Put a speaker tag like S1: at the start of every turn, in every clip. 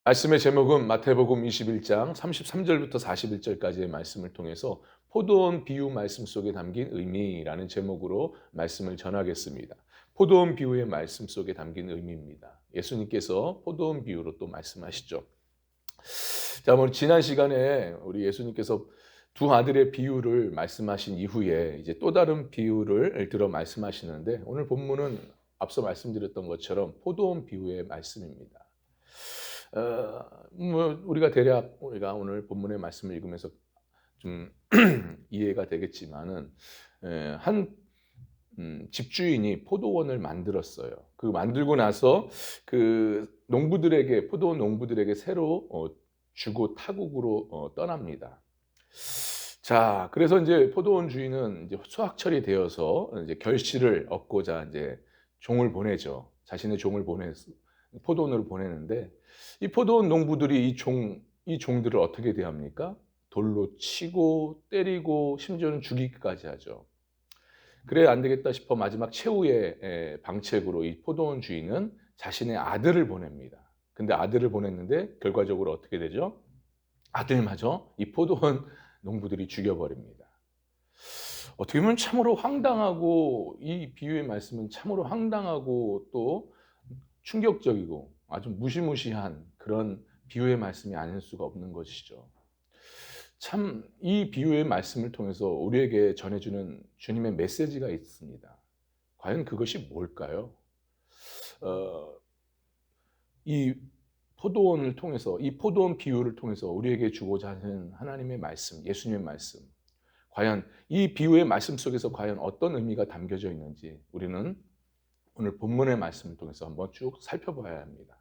S1: 말씀의 제목은 마태복음 21장 33절부터 41절까지의 말씀을 통해서 포도원 비유 말씀 속에 담긴 의미라는 제목으로 말씀을 전하겠습니다. 포도원 비유의 말씀 속에 담긴 의미입니다. 예수님께서 포도원 비유로 또 말씀하시죠. 자, 지난 시간에 우리 예수님께서 두 아들의 비유를 말씀하신 이후에 이제 또 다른 비유를 들어 말씀하시는데, 오늘 본문은 앞서 말씀드렸던 것처럼 포도원 비유의 말씀입니다. 우리가 오늘 본문의 말씀을 읽으면서 좀 이해가 되겠지만은, 한 집주인이 포도원을 만들었어요. 그 만들고 나서 그 농부들에게, 포도원 농부들에게 새로 주고 타국으로 떠납니다. 자, 그래서 이제 포도원 주인은 이제 수확철이 되어서 이제 결실을 얻고자 이제 종을 보내죠. 자신의 종을 보내서 포도원으로 보내는데, 이 포도원 농부들이 이 종들을 어떻게 대합니까? 돌로 치고 때리고 심지어는 죽이기까지 하죠. 그래 안 되겠다 싶어 마지막 최후의 방책으로 이 포도원 주인은 자신의 아들을 보냅니다. 근데 아들을 보냈는데 결과적으로 어떻게 되죠? 아들마저 이 포도원 농부들이 죽여버립니다. 어떻게 보면 참으로 황당하고, 이 비유의 말씀은 참으로 황당하고 또 충격적이고 아주 무시무시한 그런 비유의 말씀이 아닐 수가 없는 것이죠. 참, 이 비유의 말씀을 통해서 우리에게 전해주는 주님의 메시지가 있습니다. 과연 그것이 뭘까요? 이 포도원을 통해서, 이 포도원 비유를 통해서 우리에게 주고자 하는 하나님의 말씀, 예수님의 말씀, 과연 이 비유의 말씀 속에서 과연 어떤 의미가 담겨져 있는지 우리는 오늘 본문의 말씀을 통해서 한번 쭉 살펴봐야 합니다.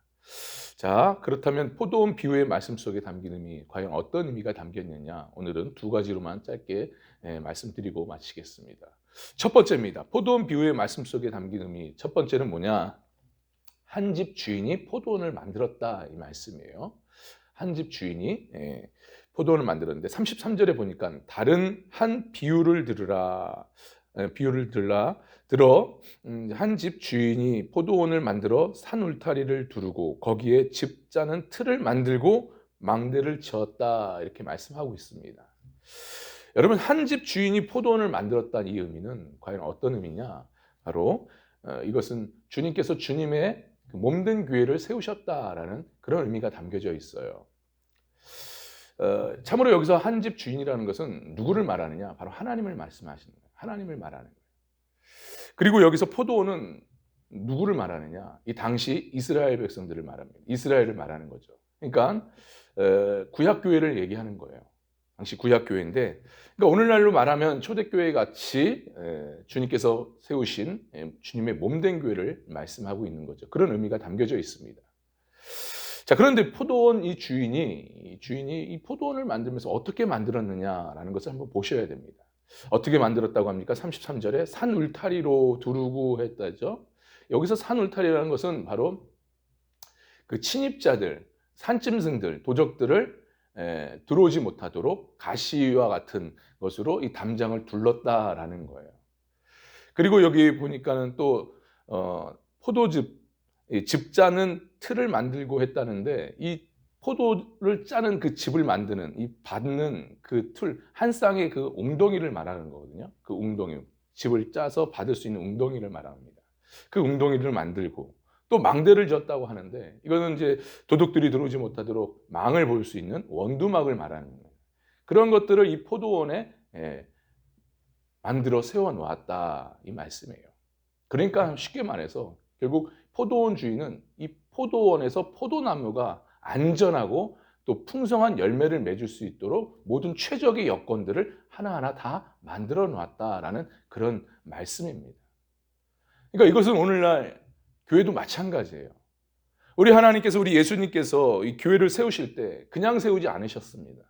S1: 자, 그렇다면 포도원 비유의 말씀 속에 담긴 의미, 과연 어떤 의미가 담겨 있느냐, 오늘은 두 가지로만 짧게 말씀드리고 마치겠습니다. 첫 번째입니다. 포도원 비유의 말씀 속에 담긴 의미, 첫 번째는 뭐냐? 한 집 주인이 포도원을 만들었다, 이 말씀이에요. 한 집 주인이 포도원을 만들었는데, 33절에 보니까 다른 한 비유를 들어 한 집 주인이 포도원을 만들어 산 울타리를 두르고 거기에 집 짜는 틀을 만들고 망대를 지었다, 이렇게 말씀하고 있습니다. 여러분, 한 집 주인이 포도원을 만들었다는 이 의미는 과연 어떤 의미냐? 바로 이것은 주님께서 주님의 몸된 교회를 세우셨다라는 그런 의미가 담겨져 있어요. 참으로 여기서 한 집 주인이라는 것은 누구를 말하느냐? 바로 하나님을 말씀하시는 거예요. 하나님을 말하는 거예요. 그리고 여기서 포도원은 누구를 말하느냐? 이 당시 이스라엘 백성들을 말합니다. 이스라엘을 말하는 거죠. 그러니까 구약교회를 얘기하는 거예요. 당시 구약교회인데, 그러니까 오늘날로 말하면 초대교회 같이 주님께서 세우신 주님의 몸된 교회를 말씀하고 있는 거죠. 그런 의미가 담겨져 있습니다. 자, 그런데 포도원 이 주인이 이 포도원을 만들면서 어떻게 만들었느냐라는 것을 한번 보셔야 됩니다. 어떻게 만들었다고 합니까? 33절에 산 울타리로 두르고 했다죠. 여기서 산 울타리라는 것은 바로 그 침입자들, 산짐승들, 도적들을 들어오지 못하도록 가시와 같은 것으로 이 담장을 둘렀다라는 거예요. 그리고 여기 보니까는 또 집 짜는 틀을 만들고 했다는데, 이 포도를 짜는 그 집을 만드는, 이 받는 그 틀, 한 쌍의 그 웅덩이를 말하는 거거든요. 그 웅덩이, 집을 짜서 받을 수 있는 웅덩이를 말합니다. 그 웅덩이를 만들고 또 망대를 지었다고 하는데, 이거는 이제 도둑들이 들어오지 못하도록 망을 볼 수 있는 원두막을 말하는 거예요. 그런 것들을 이 포도원에 만들어 세워 놓았다, 이 말씀이에요. 그러니까 쉽게 말해서 결국 포도원 주인은 이 포도원에서 포도나무가 안전하고 또 풍성한 열매를 맺을 수 있도록 모든 최적의 여건들을 하나하나 다 만들어 놨다라는 그런 말씀입니다. 그러니까 이것은 오늘날 교회도 마찬가지예요. 우리 하나님께서, 우리 예수님께서 이 교회를 세우실 때 그냥 세우지 않으셨습니다.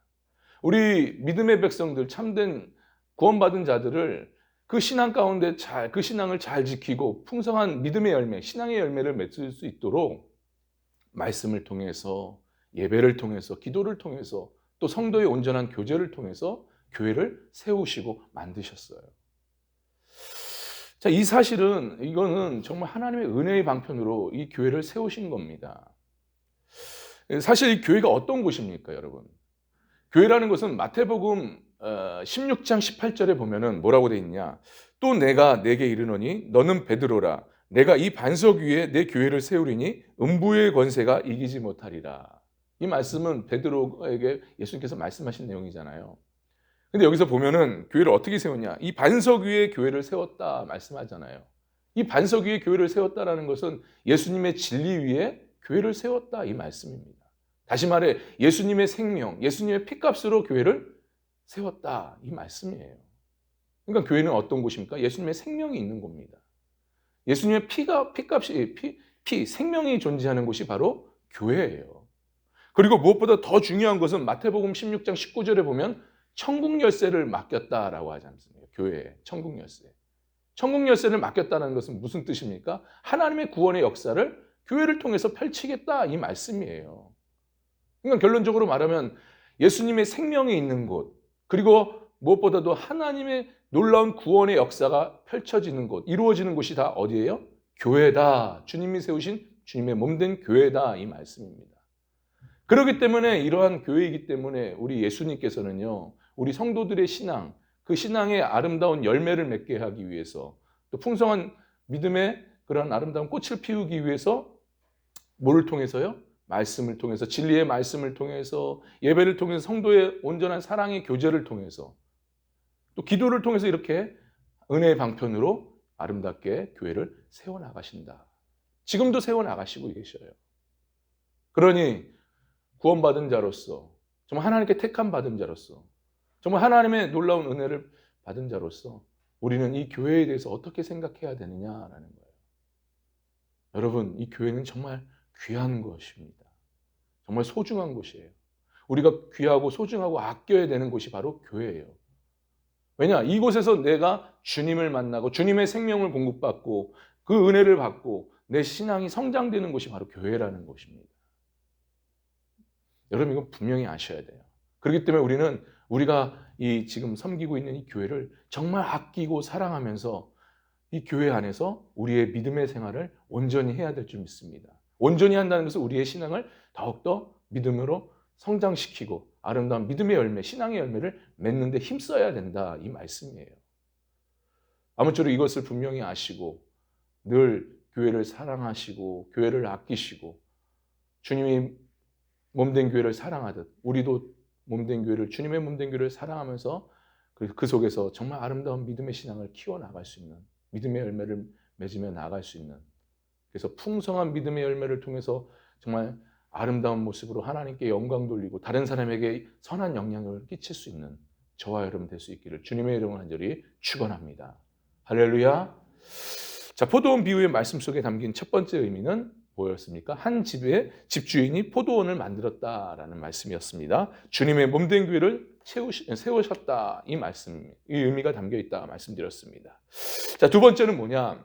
S1: 우리 믿음의 백성들, 참된 구원받은 자들을 그 신앙 가운데 그 신앙을 잘 지키고 풍성한 믿음의 열매, 신앙의 열매를 맺을 수 있도록 말씀을 통해서, 예배를 통해서, 기도를 통해서, 또 성도의 온전한 교제를 통해서 교회를 세우시고 만드셨어요. 자, 이 사실은, 이거는 정말 하나님의 은혜의 방편으로 이 교회를 세우신 겁니다. 사실 이 교회가 어떤 곳입니까, 여러분? 교회라는 것은 마태복음 16장 18절에 보면은 뭐라고 돼 있냐? 또 내가 내게 이르노니 너는 베드로라. 내가 이 반석 위에 내 교회를 세우리니 음부의 권세가 이기지 못하리라. 이 말씀은 베드로에게 예수님께서 말씀하신 내용이잖아요. 근데 여기서 보면은 교회를 어떻게 세웠냐? 이 반석 위에 교회를 세웠다 말씀하잖아요. 이 반석 위에 교회를 세웠다라는 것은 예수님의 진리 위에 교회를 세웠다 이 말씀입니다. 다시 말해 예수님의 생명, 예수님의 피값으로 교회를 세웠다 이 말씀이에요. 그러니까 교회는 어떤 곳입니까? 예수님의 생명이 있는 곳입니다. 예수님의 피값이 생명이 존재하는 곳이 바로 교회예요. 그리고 무엇보다 더 중요한 것은 마태복음 16장 19절에 보면 천국 열쇠를 맡겼다라고 하지 않습니까? 교회에 천국 열쇠. 천국 열쇠를 맡겼다는 것은 무슨 뜻입니까? 하나님의 구원의 역사를 교회를 통해서 펼치겠다 이 말씀이에요. 그러니까 결론적으로 말하면 예수님의 생명이 있는 곳, 그리고 무엇보다도 하나님의 놀라운 구원의 역사가 펼쳐지는 곳, 이루어지는 곳이 다 어디예요? 교회다. 주님이 세우신 주님의 몸된 교회다 이 말씀입니다. 그렇기 때문에 이러한 교회이기 때문에 우리 예수님께서는요, 우리 성도들의 신앙, 그 신앙의 아름다운 열매를 맺게 하기 위해서, 또 풍성한 믿음의 그런 아름다운 꽃을 피우기 위해서 뭐를 통해서요? 말씀을 통해서, 진리의 말씀을 통해서, 예배를 통해서, 성도의 온전한 사랑의 교제를 통해서, 또 기도를 통해서 이렇게 은혜의 방편으로 아름답게 교회를 세워나가신다. 지금도 세워나가시고 계셔요. 그러니 구원받은 자로서, 정말 하나님께 택함 받은 자로서, 정말 하나님의 놀라운 은혜를 받은 자로서 우리는 이 교회에 대해서 어떻게 생각해야 되느냐라는 거예요. 여러분, 이 교회는 정말 귀한 것입니다. 정말 소중한 곳이에요. 우리가 귀하고 소중하고 아껴야 되는 곳이 바로 교회예요. 왜냐? 이곳에서 내가 주님을 만나고 주님의 생명을 공급받고 그 은혜를 받고 내 신앙이 성장되는 곳이 바로 교회라는 곳입니다. 여러분, 이건 분명히 아셔야 돼요. 그렇기 때문에 우리가 이 지금 섬기고 있는 이 교회를 정말 아끼고 사랑하면서 이 교회 안에서 우리의 믿음의 생활을 온전히 해야 될 줄 믿습니다. 온전히 한다는 것은 우리의 신앙을 더욱더 믿음으로 성장시키고 아름다운 믿음의 열매, 신앙의 열매를 맺는 데 힘써야 된다 이 말씀이에요. 아무쪼록 이것을 분명히 아시고 늘 교회를 사랑하시고 교회를 아끼시고 주님이 몸된 교회를 사랑하듯 우리도 몸된 교회를, 주님의 몸된 교회를 사랑하면서 그 속에서 정말 아름다운 믿음의 신앙을 키워나갈 수 있는, 믿음의 열매를 맺으며 나아갈 수 있는, 그래서 풍성한 믿음의 열매를 통해서 정말 아름다운 모습으로 하나님께 영광 돌리고 다른 사람에게 선한 영향을 끼칠 수 있는 저와 여러분 될 수 있기를 주님의 이름으로 간절히 축원합니다. 할렐루야. 자, 포도원 비유의 말씀 속에 담긴 첫 번째 의미는 뭐였습니까? 한 집의 집주인이 포도원을 만들었다라는 말씀이었습니다. 주님의 몸된 교회를 세우셨다 이 말씀, 이 의미가 담겨 있다 말씀드렸습니다. 자, 두 번째는 뭐냐?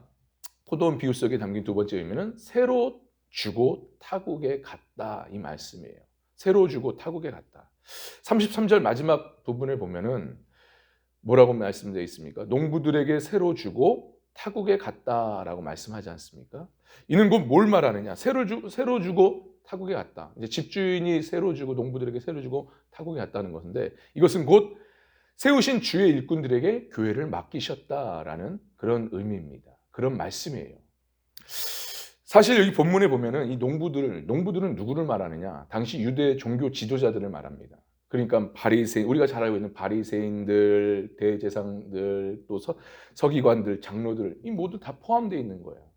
S1: 포도원 비유 속에 담긴 두 번째 의미는 새로 주고 타국에 갔다 이 말씀이에요. 새로 주고 타국에 갔다. 33절 마지막 부분을 보면은 뭐라고 말씀되어 있습니까? 농부들에게 새로 주고 타국에 갔다라고 말씀하지 않습니까? 이는 곧 뭘 말하느냐? 새로 주고 타국에 갔다. 이제 집주인이 새로 주고 농부들에게 새로 주고 타국에 갔다는 것인데 이것은 곧 세우신 주의 일꾼들에게 교회를 맡기셨다라는 그런 의미입니다. 그런 말씀이에요. 사실 여기 본문에 보면은 이 농부들은 누구를 말하느냐? 당시 유대 종교 지도자들을 말합니다. 그러니까 바리새인, 우리가 잘 알고 있는 바리새인들, 대제사장들, 또 서기관들, 장로들 이 모두 다 포함되어 있는 거예요.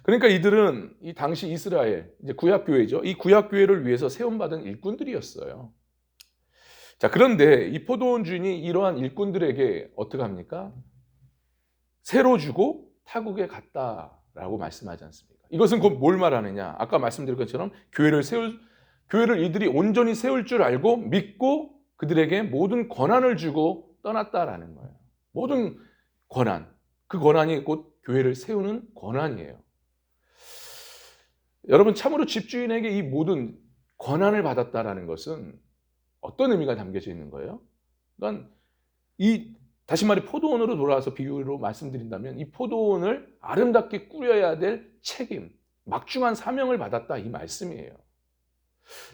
S1: 그러니까 이들은 이 당시 이스라엘, 이제 구약교회죠. 이 구약교회를 위해서 세움받은 일꾼들이었어요. 자, 그런데 이 포도원 주인이 이러한 일꾼들에게 어떻게 합니까? 새로 주고 타국에 갔다라고 말씀하지 않습니까? 이것은 곧 뭘 말하느냐? 아까 말씀드린 것처럼 교회를 이들이 온전히 세울 줄 알고 믿고 그들에게 모든 권한을 주고 떠났다라는 거예요. 모든 권한, 그 권한이 곧 교회를 세우는 권한이에요. 여러분, 참으로 집주인에게 이 모든 권한을 받았다라는 것은 어떤 의미가 담겨져 있는 거예요? 그러니까 다시 말해 포도원으로 돌아와서 비유로 말씀드린다면 이 포도원을 아름답게 꾸려야 될 책임, 막중한 사명을 받았다 이 말씀이에요.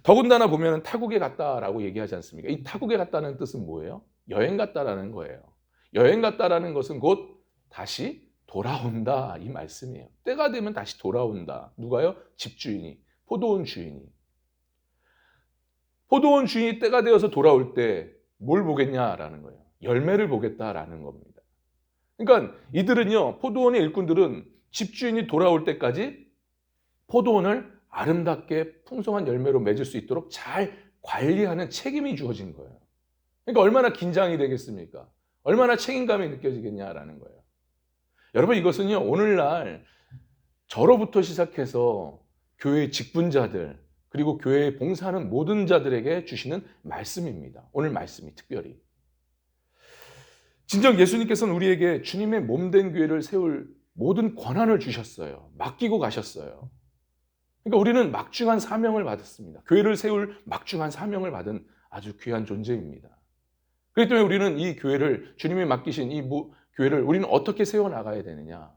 S1: 더군다나 보면 타국에 갔다라고 얘기하지 않습니까? 이 타국에 갔다는 뜻은 뭐예요? 여행 갔다라는 거예요. 여행 갔다라는 것은 곧 다시 돌아온다 이 말씀이에요. 때가 되면 다시 돌아온다. 누가요? 집주인이, 포도원 주인이. 포도원 주인이 때가 되어서 돌아올 때 뭘 보겠냐라는 거예요. 열매를 보겠다라는 겁니다. 그러니까 이들은요, 포도원의 일꾼들은 집주인이 돌아올 때까지 포도원을 아름답게 풍성한 열매로 맺을 수 있도록 잘 관리하는 책임이 주어진 거예요. 그러니까 얼마나 긴장이 되겠습니까? 얼마나 책임감이 느껴지겠냐라는 거예요. 여러분, 이것은요, 오늘날 저로부터 시작해서 교회 직분자들, 그리고 교회에 봉사하는 모든 자들에게 주시는 말씀입니다. 오늘 말씀이 특별히. 진정 예수님께서는 우리에게 주님의 몸된 교회를 세울 모든 권한을 주셨어요. 맡기고 가셨어요. 그러니까 우리는 막중한 사명을 받았습니다. 교회를 세울 막중한 사명을 받은 아주 귀한 존재입니다. 그렇기 때문에 우리는 이 교회를, 주님이 맡기신 이 교회를 우리는 어떻게 세워나가야 되느냐.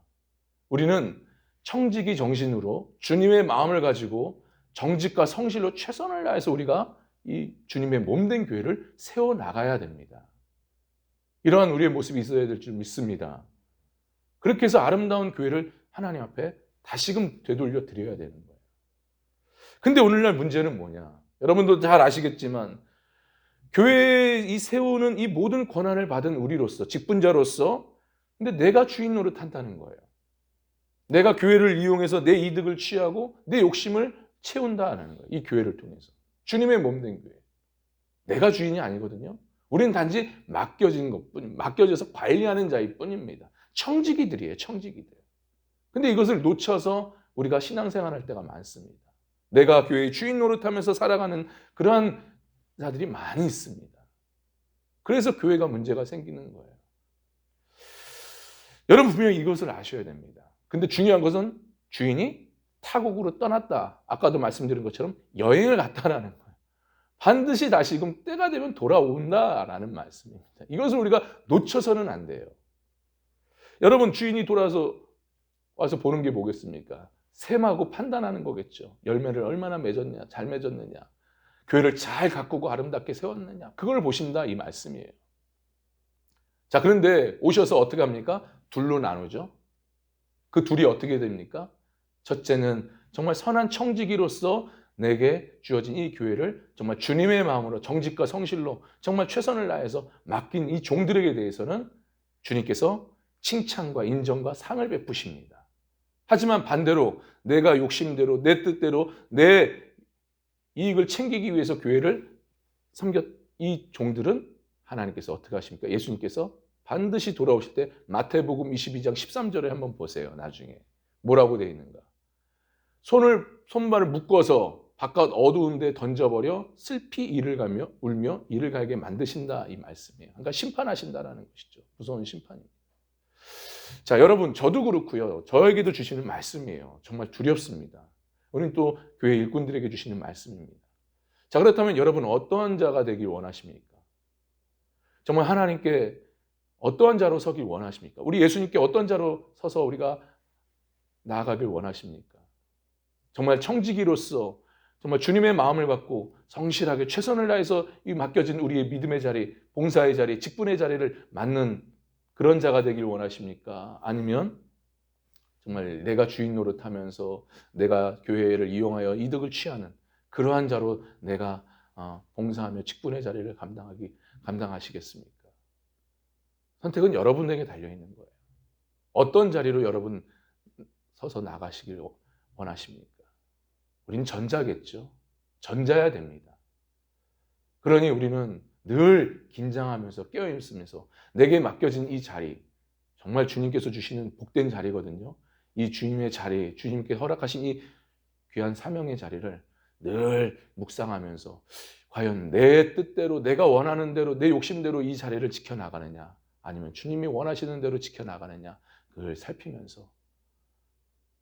S1: 우리는 청지기 정신으로 주님의 마음을 가지고 정직과 성실로 최선을 다해서 우리가 이 주님의 몸된 교회를 세워나가야 됩니다. 이러한 우리의 모습이 있어야 될 줄 믿습니다. 그렇게 해서 아름다운 교회를 하나님 앞에 다시금 되돌려 드려야 되는 거예요. 근데 오늘날 문제는 뭐냐? 여러분도 잘 아시겠지만 교회에 이 세우는 이 모든 권한을 받은 우리로서, 직분자로서, 근데 내가 주인 노릇한다는 거예요. 내가 교회를 이용해서 내 이득을 취하고 내 욕심을 채운다는 거예요. 이 교회를 통해서. 주님의 몸된 교회. 내가 주인이 아니거든요. 우리는 단지 맡겨진 것뿐, 맡겨져서 관리하는 자일 뿐입니다. 청지기들이에요, 청지기들. 근데 이것을 놓쳐서 우리가 신앙생활할 때가 많습니다. 내가 교회의 주인 노릇하면서 살아가는 그러한 자들이 많이 있습니다. 그래서 교회가 문제가 생기는 거예요. 여러분 분명히 이것을 아셔야 됩니다. 근데 중요한 것은 주인이 타국으로 떠났다. 아까도 말씀드린 것처럼 여행을 갔다라는 거예요. 반드시 다시금 때가 되면 돌아온다라는 말씀입니다. 이것을 우리가 놓쳐서는 안 돼요. 여러분 주인이 돌아서 와서 보는 게 뭐겠습니까? 셈하고 판단하는 거겠죠. 열매를 얼마나 맺었냐, 잘 맺었느냐, 교회를 잘 가꾸고 아름답게 세웠느냐, 그걸 보신다 이 말씀이에요. 자, 그런데 오셔서 어떻게 합니까? 둘로 나누죠. 그 둘이 어떻게 됩니까? 첫째는 정말 선한 청지기로서 내게 주어진 이 교회를 정말 주님의 마음으로 정직과 성실로 정말 최선을 다해서 맡긴 이 종들에게 대해서는 주님께서 칭찬과 인정과 상을 베푸십니다. 하지만 반대로 내가 욕심대로 내 뜻대로 내 이익을 챙기기 위해서 교회를 섬겼 이 종들은 하나님께서 어떻게 하십니까? 예수님께서 반드시 돌아오실 때 마태복음 22장 13절에 한번 보세요. 나중에 뭐라고 되어 있는가? 손발을 묶어서 바깥 어두운 데 던져버려 슬피 이를 가며 울며 이를 갈게 만드신다 이 말씀이에요. 그러니까 심판하신다라는 것이죠. 무서운 심판입니다. 자, 여러분 저도 그렇고요. 저에게도 주시는 말씀이에요. 정말 두렵습니다. 우리는 또 교회 일꾼들에게 주시는 말씀입니다. 자, 그렇다면 여러분 어떠한 자가 되길 원하십니까? 정말 하나님께 어떠한 자로 서길 원하십니까? 우리 예수님께 어떤 자로 서서 우리가 나아가길 원하십니까? 정말 청지기로서 정말 주님의 마음을 갖고 성실하게 최선을 다해서 이 맡겨진 우리의 믿음의 자리, 봉사의 자리, 직분의 자리를 맡는 그런 자가 되길 원하십니까? 아니면 정말 내가 주인 노릇하면서 내가 교회를 이용하여 이득을 취하는 그러한 자로 내가 봉사하며 직분의 자리를 감당하시겠습니까? 선택은 여러분에게 달려있는 거예요. 어떤 자리로 여러분 서서 나가시길 원하십니까? 우린 전자겠죠. 전자야 됩니다. 그러니 우리는 늘 긴장하면서 깨어있으면서 내게 맡겨진 이 자리, 정말 주님께서 주시는 복된 자리거든요. 이 주님의 자리, 주님께 허락하신 이 귀한 사명의 자리를 늘 묵상하면서 과연 내 뜻대로, 내가 원하는 대로, 내 욕심대로 이 자리를 지켜나가느냐, 아니면 주님이 원하시는 대로 지켜나가느냐, 그걸 살피면서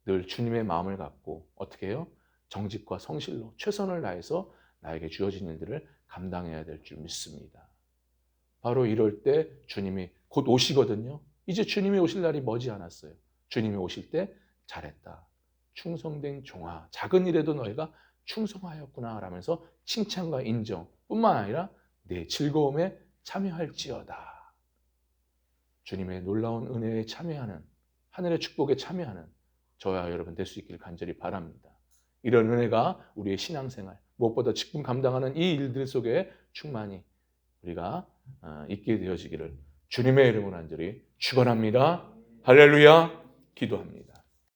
S1: 늘 주님의 마음을 갖고 어떻게 해요? 정직과 성실로 최선을 다해서 나에게 주어진 일들을 감당해야 될 줄 믿습니다. 바로 이럴 때 주님이 곧 오시거든요. 이제 주님이 오실 날이 머지 않았어요. 주님이 오실 때 잘했다. 충성된 종아. 작은 일에도 너희가 충성하였구나 라면서 칭찬과 인정뿐만 아니라 내 즐거움에 참여할지어다. 주님의 놀라운 은혜에 참여하는, 하늘의 축복에 참여하는 저와 여러분 될 수 있기를 간절히 바랍니다. 이런 은혜가 우리의 신앙생활, 무엇보다 직분 감당하는 이 일들 속에 충만히 우리가 있게 되어지기를 주님의 이름으로 간절히 축원합니다. 할렐루야. 기도합니다.